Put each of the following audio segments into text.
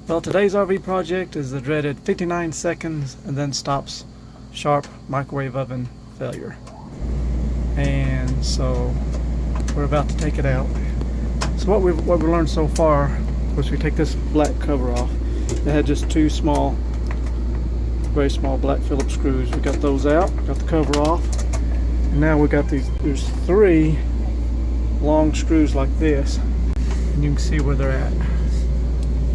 Well, today's RV project is the dreaded 59 seconds and then stops sharp microwave oven failure. And so we're about to take it out. So what we've learned so far was we take this black cover off. It had just two small, very small black Phillips screws. We got those out, got the cover off. And now we got these, there's three long screws like this. And you can see where they're at.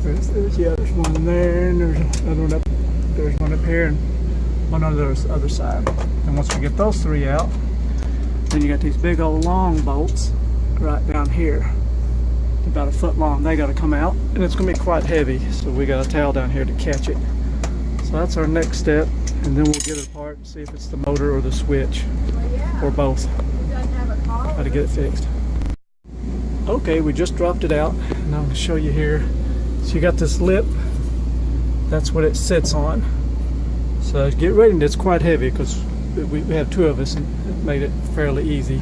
There's one in there, and there's another one up, there's one up here, and one on the other side. And once we get those three out, then you got these big old long bolts right down here, about a foot long. They got to come out, and it's going to be quite heavy, so we got a towel down here to catch it. So that's our next step, and then we'll get it apart and see if it's the motor or the switch, or both. How to get it fixed. Okay, we just dropped it out, and I'm going to show you here. So you got this lip, that's what it sits on. So get ready, and it's quite heavy because we have two of us and it made it fairly easy.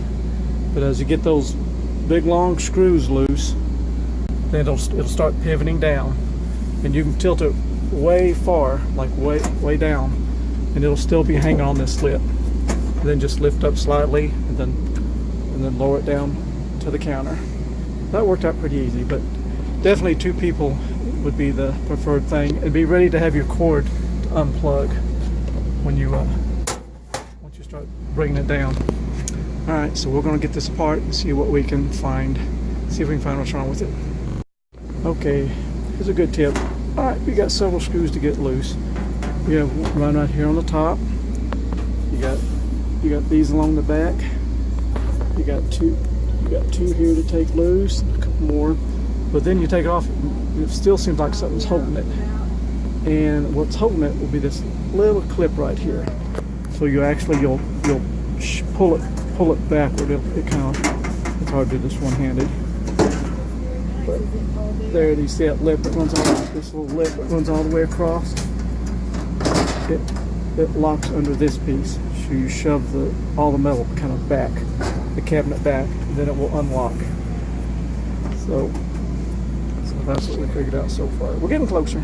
But as you get those big long screws loose, then it'll start pivoting down, and you can tilt it way far, like way down, and it'll still be hanging on this lip. And then just lift up slightly and then lower it down to the counter. That worked out pretty easy, but definitely two people would be the preferred thing, and be ready to have your cord to unplug when you once you start bringing it down. All right, so we're going to get this apart and see what we can find. See if we can find what's wrong with it. Okay, here's a good tip. All right, we got several screws to get loose. We have one right here on the top. You got these along the back. You got two here to take loose. A couple more. But then you take it off, it still seems like something's holding it. And what's holding it will be this little clip right here. So you'll pull it backward. It kind of, it's hard to do this one-handed. But there, you see that lip that runs all, this little lip that runs all the way across. It locks under this piece. So you shove all the metal kind of back, the cabinet back, and then it will unlock. So that's what we figured out so far. We're getting closer.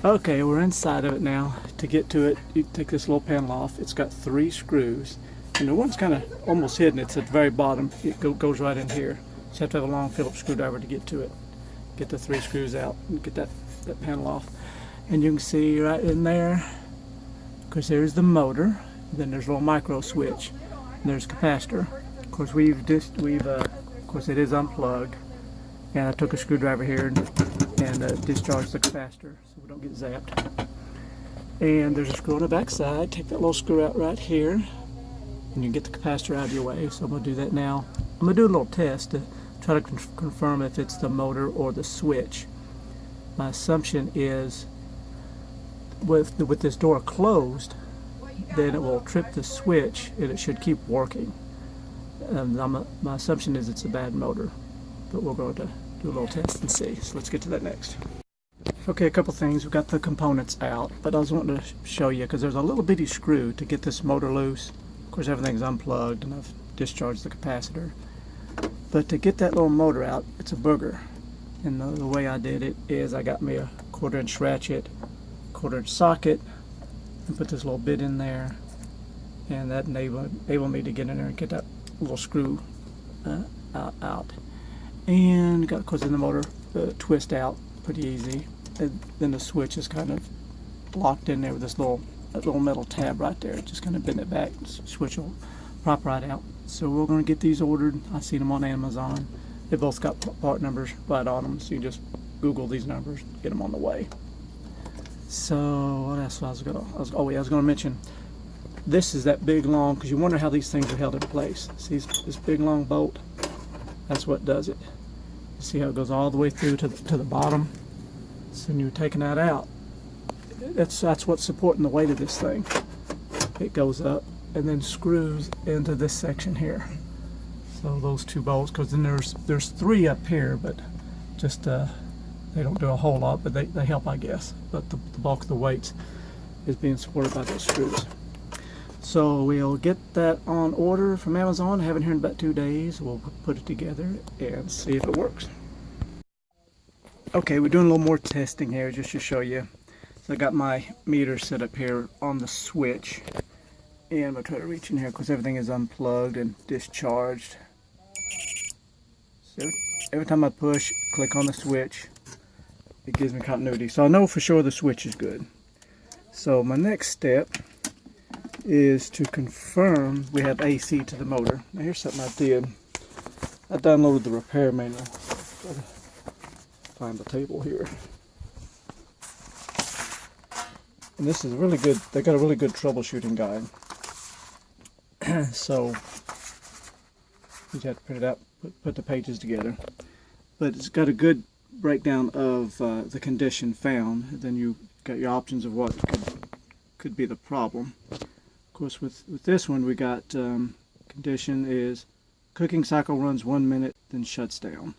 Okay, we're inside of it now. To get to it, you take this little panel off. It's got three screws, and the one's kind of almost hidden. It's at the very bottom. It goes right in here. So you have to have a long Phillips screwdriver to get to it. Get the three screws out and get that panel off. And you can see right in there, because there's the motor. Then there's a little micro switch. And there's capacitor. Of course, of course, it is unplugged. And I took a screwdriver here and discharged the capacitor so we don't get zapped. And there's a screw on the back side. Take that little screw out right here, and you can get the capacitor out of your way. So I'm going to do that now. I'm going to do a little test to try to confirm if it's the motor or the switch. My assumption is with this door closed, then it will trip the switch and it should keep working. My assumption is it's a bad motor. But we're going to do a little test and see. So let's get to that next. Okay, a couple things. We've got the components out, but I was wanting to show you because there's a little bitty screw to get this motor loose. Of course, everything's unplugged and I've discharged the capacitor. But to get that little motor out, it's a booger. And the way I did it is I got me a 1/4-inch ratchet, 1/4-inch socket, and put this little bit in there. And that enabled me to get in there and get that little screw out. And got, of course, in the motor twist out pretty easy. And then the switch is kind of locked in there with this little metal tab right there. Just kind of bend it back, switch will pop right out. So we're going to get these ordered. I seen them on Amazon. They both got part numbers right on them, so you just Google these numbers, get them on the way. So what else was I was going to mention. This is that big long, because you wonder how these things are held in place. See this big long bolt? That's what does it. You see how it goes all the way through to the bottom? So when you're taking that out, that's what's supporting the weight of this thing. It goes up and then screws into this section here. So those two bolts, because then there's three up here, but just they don't do a whole lot, but they help, I guess. But the bulk of the weight is being supported by those screws. So we'll get that on order from Amazon. Have it here in about 2 days. We'll put it together and see if it works. Okay, we're doing a little more testing here just to show you. So I got my meter set up here on the switch, and I'm going to try to reach in here because everything is unplugged and discharged. So every time I push, click on the switch, it gives me continuity. So I know for sure the switch is good. So my next step is to confirm we have AC to the motor. Now here's something I did. I downloaded the repair manual. Find the table here. And this is really good. They got a really good troubleshooting guide. So you have to print it out, put the pages together. But it's got a good breakdown of the condition found. Then you got your options of what could be the problem. Of course, with this one, we got condition is cooking cycle runs 1 minute, then shuts down.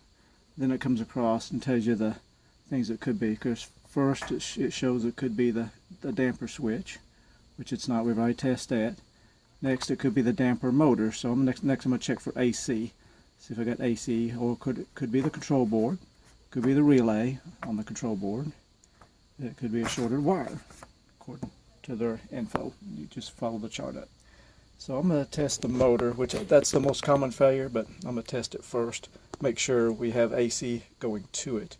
Then it comes across and tells you the things it could be. Because first it shows it could be the damper switch, which it's not. We've already tested that. Next it could be the damper motor. So next I'm going to check for AC. See if I got AC, or could be the control board. Could be the relay on the control board. It could be a shorted wire, according to their info. You just follow the chart up. So I'm going to test the motor, which that's the most common failure, but I'm going to test it first. Make sure we have AC going to it,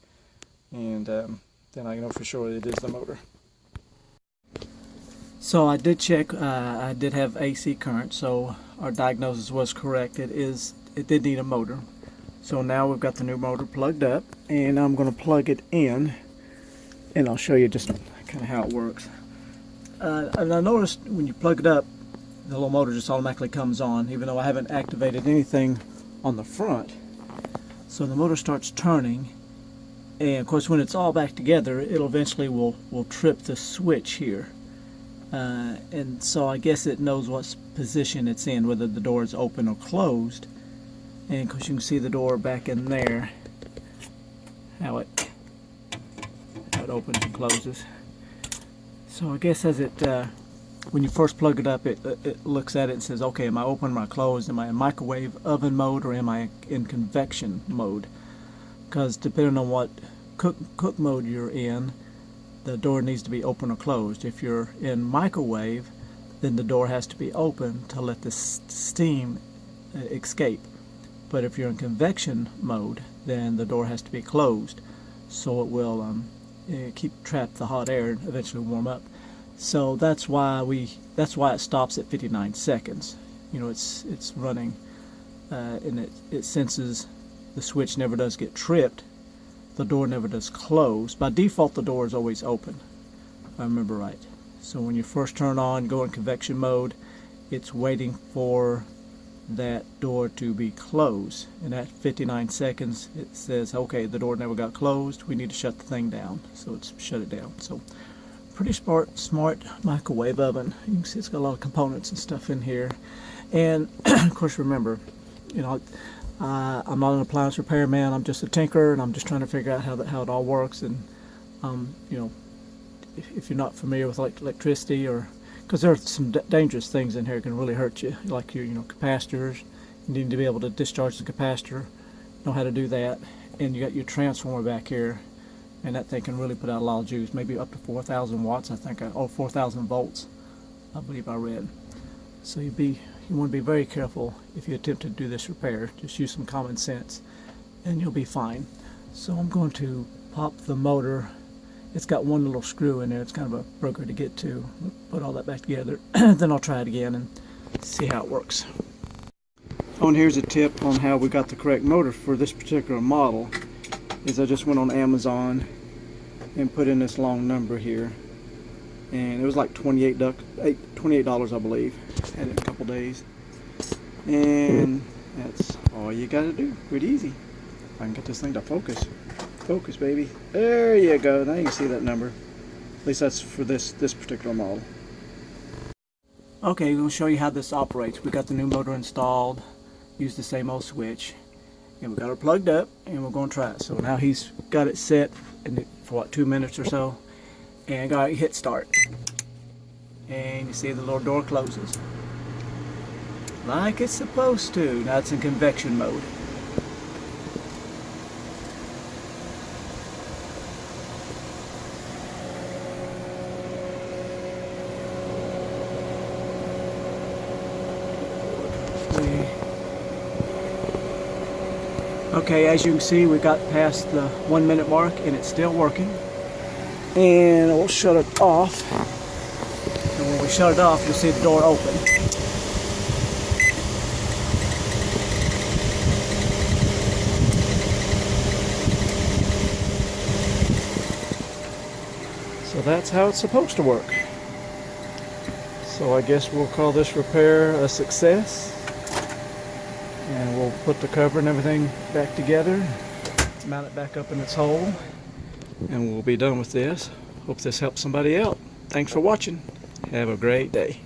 and then I know for sure it is the motor. So I did check. I did have AC current, so our diagnosis was correct. It did need a motor. So now we've got the new motor plugged up, and I'm going to plug it in, and I'll show you just kind of how it works. And I noticed when you plug it up, the little motor just automatically comes on, even though I haven't activated anything on the front. So the motor starts turning, and of course when it's all back together, it'll eventually will trip the switch here. And so I guess it knows what position it's in, whether the door is open or closed. And of course you can see the door back in there, how it opens and closes. So I guess as it when you first plug it up, it looks at it and says, okay, am I open, am I closed, am I in microwave oven mode, or am I in convection mode? Because depending on what cook mode you're in, the door needs to be open or closed. If you're in microwave, then the door has to be open to let the steam escape. But if you're in convection mode, then the door has to be closed, so it will trap the hot air and eventually warm up. So that's why it stops at 59 seconds. You know, it's running, and it senses the switch never does get tripped. The door never does close. By default, the door is always open, if I remember right. So when you first turn on, go in convection mode, it's waiting for that door to be closed. And at 59 seconds, it says, okay, the door never got closed. We need to shut the thing down. So it's shut it down. So pretty smart microwave oven. You can see it's got a lot of components and stuff in here. And of course, remember, you know, I'm not an appliance repairman. I'm just a tinkerer, and I'm just trying to figure out how it all works. And you know, if you're not familiar with electricity, or because there are some dangerous things in here that can really hurt you, like your capacitors. You need to be able to discharge the capacitor. Know how to do that. And you got your transformer back here, and that thing can really put out a lot of juice, maybe up to 4,000 watts, I think, or 4,000 volts, I believe I read. So you want to be very careful if you attempt to do this repair. Just use some common sense, and you'll be fine. So I'm going to pop the motor. It's got one little screw in there. It's kind of a broker to get to. Put all that back together. Then I'll try it again and see how it works. Oh, and here's a tip on how we got the correct motor for this particular model. Is I just went on Amazon and put in this long number here, and it was like $28 I believe. Had it in a couple days, and that's all you gotta do. Pretty easy. If I can get this thing to focus, baby. There you go. Now you can see that number. At least that's for this particular model. Okay, we'll show you how this operates. We got the new motor installed. Use the same old switch. And we got it plugged up, and we're going to try it. So now he's got it set for what, 2 minutes or so, and got it hit start. And you see the little door closes like it's supposed to. Now it's in convection mode. Okay, as you can see, we got past the 1 minute mark and it's still working. And we'll shut it off. And when we shut it off, you'll see the door open. So that's how it's supposed to work. So I guess we'll call this repair a success. And we'll put the cover and everything back together, mount it back up in its hole, and we'll be done with this. Hope this helps somebody out. Thanks for watching. Have a great day.